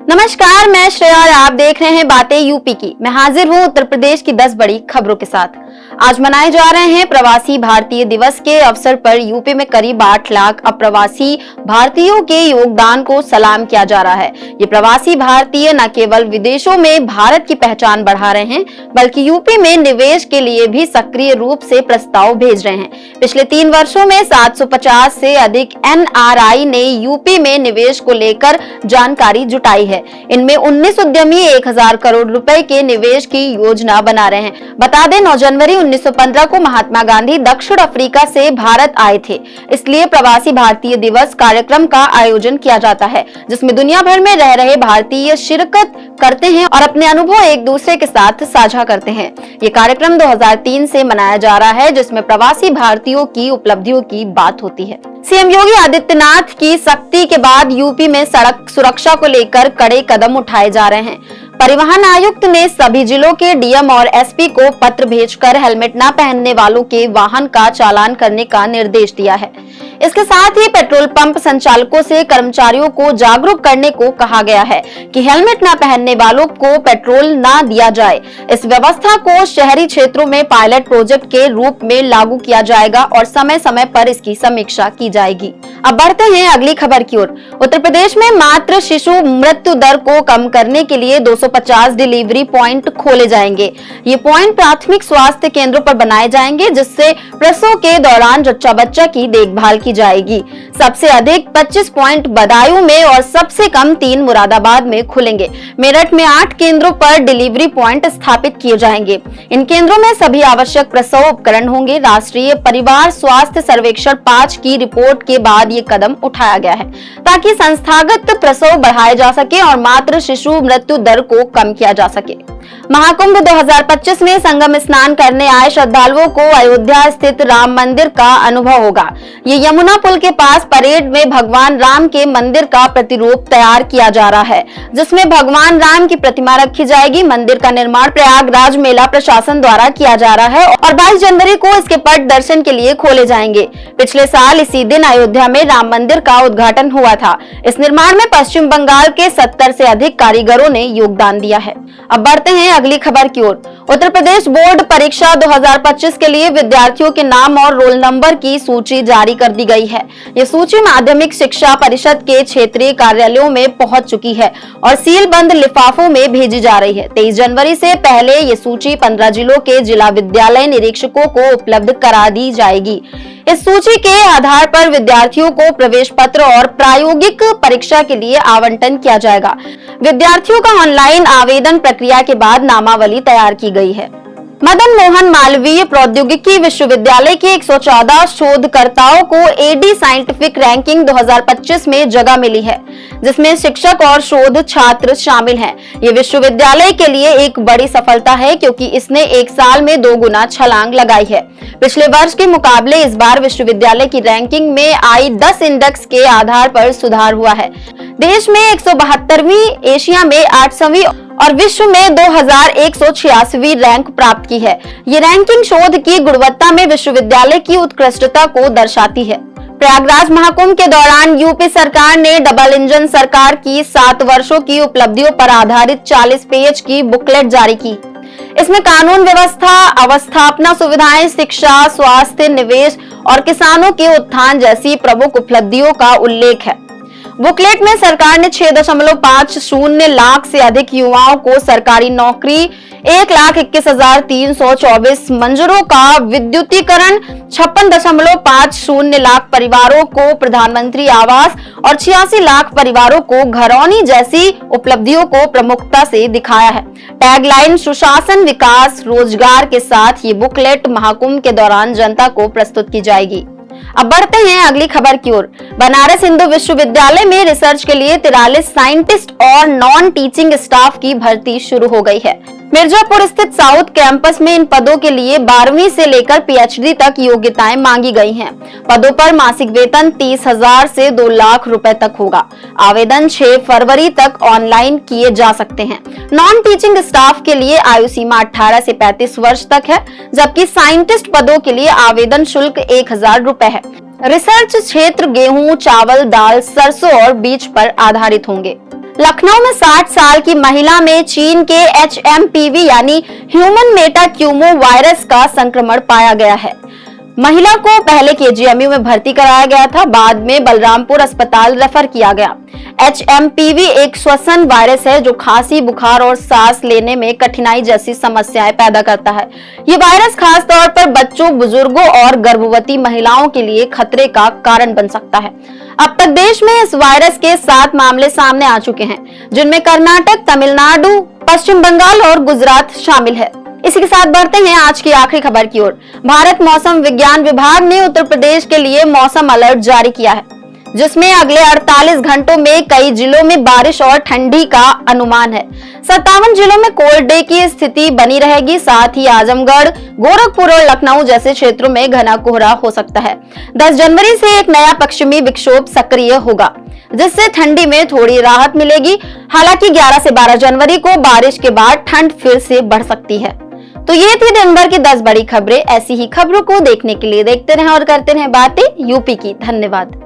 नमस्कार, मैं श्रेया और आप देख रहे हैं बातें यूपी की। मैं हाजिर हूं उत्तर प्रदेश की 10 बड़ी खबरों के साथ। आज मनाए जा रहे हैं प्रवासी भारतीय दिवस के अवसर पर यूपी में करीब 8 लाख अप्रवासी भारतीयों के योगदान को सलाम किया जा रहा है। ये प्रवासी भारतीय न केवल विदेशों में भारत की पहचान बढ़ा रहे हैं, बल्कि यूपी में निवेश के लिए भी सक्रिय रूप से प्रस्ताव भेज रहे हैं। पिछले 3 वर्षों में 750 से अधिक NRI ने यूपी में निवेश को लेकर जानकारी जुटाई है। इनमें 19 उद्यमी 1000 करोड़ रुपए के निवेश की योजना बना रहे हैं। बता दें, 9 जनवरी 1915 को महात्मा गांधी दक्षिण अफ्रीका से भारत आए थे, इसलिए प्रवासी भारतीय दिवस कार्यक्रम का आयोजन किया जाता है, जिसमें दुनिया भर में रह रहे भारतीय शिरकत करते हैं और अपने अनुभव एक दूसरे के साथ साझा करते हैं। ये कार्यक्रम 2003 से मनाया जा रहा है, जिसमें प्रवासी भारतीयों की उपलब्धियों की बात होती है। सीएम योगी आदित्यनाथ की सख्ती के बाद यूपी में सड़क सुरक्षा को लेकर कड़े कदम उठाए जा रहे हैं। परिवहन आयुक्त ने सभी जिलों के डीएम और एसपी को पत्र भेजकर हेलमेट न पहनने वालों के वाहन का चालान करने का निर्देश दिया है। इसके साथ ही पेट्रोल पंप संचालकों से कर्मचारियों को जागरूक करने को कहा गया है कि हेलमेट न पहनने वालों को पेट्रोल न दिया जाए। इस व्यवस्था को शहरी क्षेत्रों में पायलट प्रोजेक्ट के रूप में लागू किया जाएगा और समय समय पर इसकी समीक्षा की जाएगी। अब बढ़ते हैं अगली खबर की ओर। उत्तर प्रदेश में मातृ शिशु मृत्यु दर को कम करने के लिए 250 डिलीवरी पॉइंट खोले जाएंगे। ये पॉइंट प्राथमिक स्वास्थ्य केंद्रों पर बनाए जाएंगे, जिससे प्रसव के दौरान जच्चा बच्चा की देखभाल की जाएगी। सबसे अधिक 25 पॉइंट बदायूं में और सबसे कम 3 मुरादाबाद में खुलेंगे। मेरठ में 8 केंद्रों पर डिलीवरी पॉइंट स्थापित किए जाएंगे। इन केंद्रों में सभी आवश्यक प्रसव उपकरण होंगे। राष्ट्रीय परिवार स्वास्थ्य सर्वेक्षण 5 की रिपोर्ट के बाद ये कदम उठाया गया है, ताकि संस्थागत प्रसव बढ़ाए जा सके और मातृ शिशु मृत्यु दर को कम किया जा सके। महाकुंभ 2025 में संगम स्नान करने आए श्रद्धालुओं को अयोध्या स्थित राम मंदिर का अनुभव होगा। ये यमुना पुल के पास परेड में भगवान राम के मंदिर का प्रतिरूप तैयार किया जा रहा है, जिसमें भगवान राम की प्रतिमा रखी जाएगी। मंदिर का निर्माण प्रयागराज मेला प्रशासन द्वारा किया जा रहा है और 22 जनवरी को इसके पट दर्शन के लिए खोले जाएंगे। पिछले साल इसी दिन अयोध्या में राम मंदिर का उद्घाटन हुआ था। इस निर्माण में पश्चिम बंगाल के 70 से अधिक कारीगरों ने योगदान दिया है। अब बढ़ते हैं अगली खबर की ओर। उत्तर प्रदेश बोर्ड परीक्षा 2025 के लिए विद्यार्थियों के नाम और रोल नंबर की सूची जारी कर दी गई है। ये सूची माध्यमिक शिक्षा परिषद के क्षेत्रीय कार्यालयों में पहुंच चुकी है और सील बंद लिफाफों में भेजी जा रही है। 23 जनवरी से पहले ये सूची 15 जिलों के जिला विद्यालय निरीक्षकों को उपलब्ध करा दी जाएगी। इस सूची के आधार पर विद्यार्थियों को प्रवेश पत्र और प्रायोगिक परीक्षा के लिए आवंटन किया जाएगा। विद्यार्थियों का ऑनलाइन आवेदन प्रक्रिया के बाद नामावली तैयार की गई है। मदन मोहन मालवीय प्रौद्योगिकी विश्वविद्यालय के 114 शोधकर्ताओं को एडी साइंटिफिक रैंकिंग 2025 में जगह मिली है, जिसमें शिक्षक और शोध छात्र शामिल हैं। ये विश्वविद्यालय के लिए एक बड़ी सफलता है, क्योंकि इसने एक साल में 2 गुना छलांग लगाई है। पिछले वर्ष के मुकाबले इस बार विश्वविद्यालय की रैंकिंग में आई 10 इंडेक्स के आधार पर सुधार हुआ है। देश में 172वीं, एशिया में 8वीं और विश्व में 2186वीं रैंक प्राप्त की है। ये रैंकिंग शोध की गुणवत्ता में विश्वविद्यालय की उत्कृष्टता को दर्शाती है। प्रयागराज महाकुंभ के दौरान यूपी सरकार ने डबल इंजन सरकार की 7 वर्षों की उपलब्धियों पर आधारित 40 पेज की बुकलेट जारी की। इसमें कानून व्यवस्था, अवस्थापना सुविधाएं, शिक्षा, स्वास्थ्य, निवेश और किसानों के उत्थान जैसी प्रमुख उपलब्धियों का उल्लेख है। बुकलेट में सरकार ने 6.50 लाख से अधिक युवाओं को सरकारी नौकरी, 1,21,324 मंजूरों का विद्युतीकरण, 56.50 लाख परिवारों को प्रधानमंत्री आवास और 86 लाख परिवारों को घरौनी जैसी उपलब्धियों को प्रमुखता से दिखाया है। टैगलाइन सुशासन, विकास, रोजगार के साथ ये बुकलेट महाकुंभ के दौरान जनता को प्रस्तुत की जाएगी। अब बढ़ते हैं अगली खबर की ओर। बनारस हिंदू विश्वविद्यालय में रिसर्च के लिए 43 साइंटिस्ट और नॉन टीचिंग स्टाफ की भर्ती शुरू हो गई है। मिर्जापुर स्थित साउथ कैंपस में इन पदों के लिए 12वीं से लेकर पीएचडी तक योग्यताएं मांगी गई हैं। पदों पर मासिक वेतन 30,000 से 2 लाख रुपए तक होगा। आवेदन 6 फरवरी तक ऑनलाइन किए जा सकते हैं। नॉन टीचिंग स्टाफ के लिए आयु सीमा 18 से 35 वर्ष तक है, जबकि साइंटिस्ट पदों के लिए आवेदन शुल्क 1,000 रुपए है। रिसर्च क्षेत्र गेहूं, चावल, दाल, सरसों और बीज पर आधारित होंगे। लखनऊ में 60 साल की महिला में चीन के HMPV यानी ह्यूमन मेटाक्यूमो वायरस का संक्रमण पाया गया है। महिला को पहले KGMU में भर्ती कराया गया था, बाद में बलरामपुर अस्पताल रेफर किया गया। HMPV एक श्वसन वायरस है जो खांसी, बुखार और सांस लेने में कठिनाई जैसी समस्याएं पैदा करता है। ये वायरस खास तौर पर बच्चों, बुजुर्गों और गर्भवती महिलाओं के लिए खतरे का कारण बन सकता है। अब तक देश में इस वायरस के 7 मामले सामने आ चुके हैं, जिनमें कर्नाटक, तमिलनाडु, पश्चिम बंगाल और गुजरात शामिल है। इसी के साथ बढ़ते हैं आज की आखिरी खबर की ओर। भारत मौसम विज्ञान विभाग ने उत्तर प्रदेश के लिए मौसम अलर्ट जारी किया है, जिसमें अगले 48 घंटों में कई जिलों में बारिश और ठंडी का अनुमान है। 57 जिलों में कोल्ड डे की स्थिति बनी रहेगी। साथ ही आजमगढ़, गोरखपुर और लखनऊ जैसे क्षेत्रों में घना कोहरा हो सकता है। 10 जनवरी से एक नया पश्चिमी विक्षोभ सक्रिय होगा, जिससे ठंडी में थोड़ी राहत मिलेगी। हालांकि 11 से 12 जनवरी को बारिश के बाद ठंड फिर से बढ़ सकती है। तो ये थी दिन भर की 10 बड़ी खबरें। ऐसी ही खबरों को देखने के लिए देखते रहें और करते रहें बातें यूपी की। धन्यवाद।